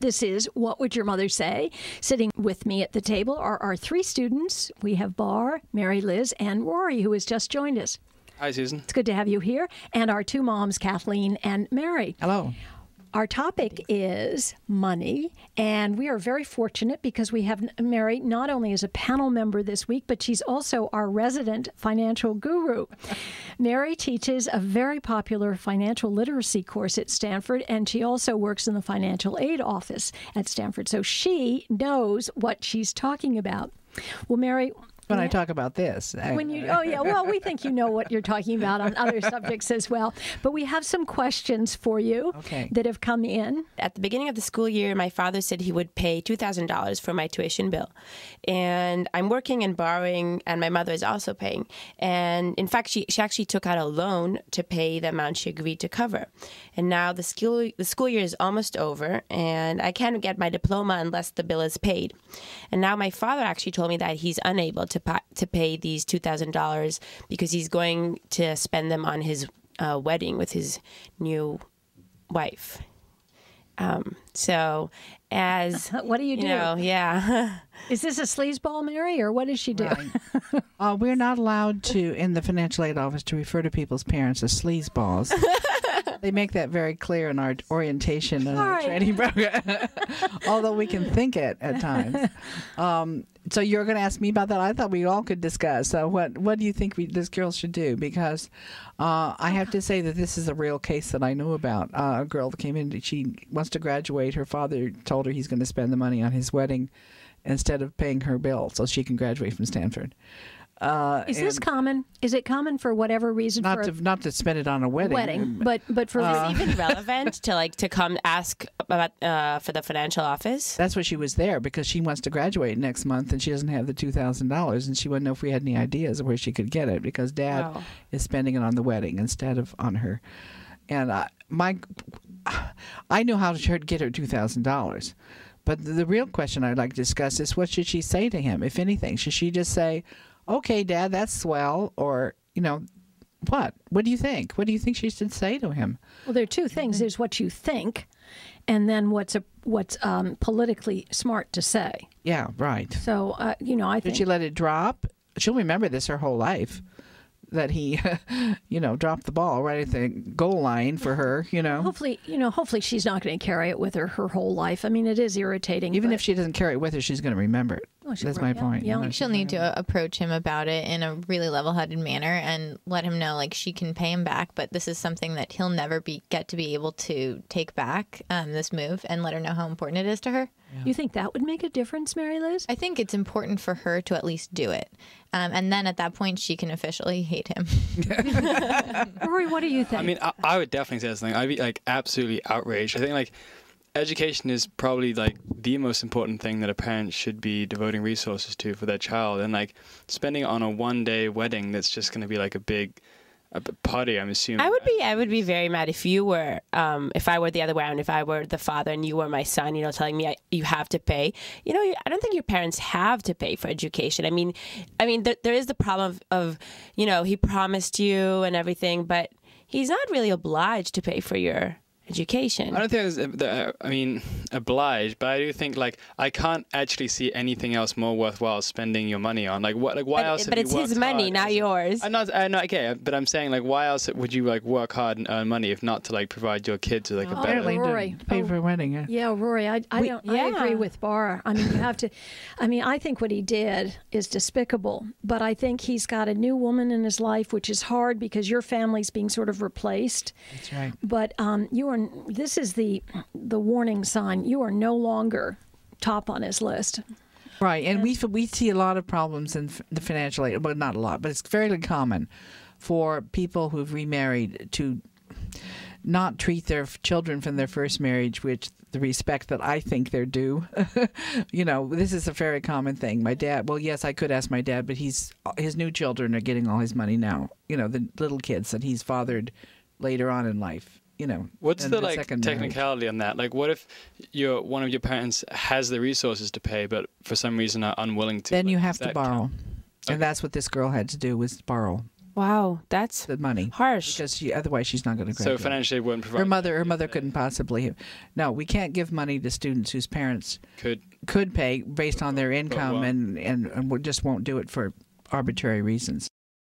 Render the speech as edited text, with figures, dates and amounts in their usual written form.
This is What Would Your Mother Say? Sitting with me at the table are our three students. We have Bar, Mary Liz, and Rory, who has just joined us. Hi, Susan. It's good to have you here. And our two moms, Kathleen and Mary. Hello. Our topic is money, and we are very fortunate because we have Mary not only as a panel member this week, but she's also our resident financial guru. Mary teaches a very popular financial literacy course at Stanford, and she also works in the financial aid office at Stanford, so she knows what she's talking about. Well, Mary... When I talk about this. Well, we think you know what you're talking about on other subjects as well. But we have some questions for you that have come in. At the beginning of the school year, my father said he would pay $2,000 for my tuition bill. And I'm working and borrowing, and my mother is also paying. And in fact, she actually took out a loan to pay the amount she agreed to cover. And now the school year is almost over, and I can't get my diploma unless the bill is paid. And now my father actually told me that he's unable to pay these $2,000 because he's going to spend them on his wedding with his new wife. So as what do you do? Yeah. Is this a sleazeball, Mary, or what does she do? Right. We're not allowed to, in the financial aid office, to refer to people's parents as sleazeballs. They make that very clear in our orientation and our training program, although we can think it at times. So you're going to ask me about that? I thought we all could discuss. So what do you think this girl should do? Because I have to say that this is a real case that I know about. A girl that came in, she wants to graduate. Her father told her he's going to spend the money on his wedding instead of paying her bill so she can graduate from Stanford. Is this common? Is it common for whatever reason? Not to spend it on a wedding. But for is it even relevant to come ask about for the financial office? That's why she was there, because she wants to graduate next month and she doesn't have the $2,000, and she wouldn't know if we had any ideas of where she could get it because Dad is spending it on the wedding instead of on her. And I know how to get her $2,000. But the real question I'd like to discuss is, what should she say to him, if anything? Should she just say, okay, Dad, that's swell, or, what? What do you think? What do you think she should say to him? Well, there are two things. There's what you think, and then what's politically smart to say. Yeah, right. So, I think... Should she let it drop? She'll remember this her whole life, that he, dropped the ball right at the goal line for her, Hopefully she's not going to carry it with her whole life. I mean, it is irritating. Even if she doesn't carry it with her, she's going to remember it. That's my point. Yeah. She'll need to approach him about it in a really level-headed manner and let him know, she can pay him back, but this is something that he'll never get to be able to take back, this move, and let her know how important it is to her. Yeah. You think that would make a difference, Mary Liz? I think it's important for her to at least do it. And then at that point, she can officially hate him. Rory, what do you think? I mean, I would definitely say something. I'd be absolutely outraged. I think education is probably the most important thing that a parent should be devoting resources to for their child, and spending it on a one-day wedding that's just going to be a big party, I'm assuming. I would be very mad if you were if I were the other way around, if I were the father and you were my son, telling me you have to pay. I don't think your parents have to pay for education. I mean there is the problem of he promised you and everything, but he's not really obliged to pay for your education. I don't think obliged, but I do think I can't actually see anything else more worthwhile spending your money on. Why else? But it's his money, not yours. I'm not okay, but I'm saying why else would you work hard and earn money if not to provide your kids with a better? Rory, pay for a wedding. Yeah, Rory, I agree with Bar. I mean, you have to. I mean, I think what he did is despicable, but I think he's got a new woman in his life, which is hard because your family's being sort of replaced. That's right. But this is the warning sign. You are no longer top on his list. Right, and we see a lot of problems in the financial aid, but not a lot, but it's fairly common for people who've remarried to not treat their children from their first marriage with the respect that I think they're due. This is a very common thing. My dad, well, yes, I could ask my dad, but his new children are getting all his money now. The little kids that he's fathered later on in life. What's the technicality on that? What if one of your parents has the resources to pay, but for some reason are unwilling to? Then you have to borrow, and that's what this girl had to do, was borrow. Wow, that's the money. harsh. Because otherwise she's not going to So graduate. financially, it wouldn't provide. Her mother couldn't possibly. No, we can't give money to students whose parents could pay based on their income, won't. and we just won't do it for arbitrary reasons.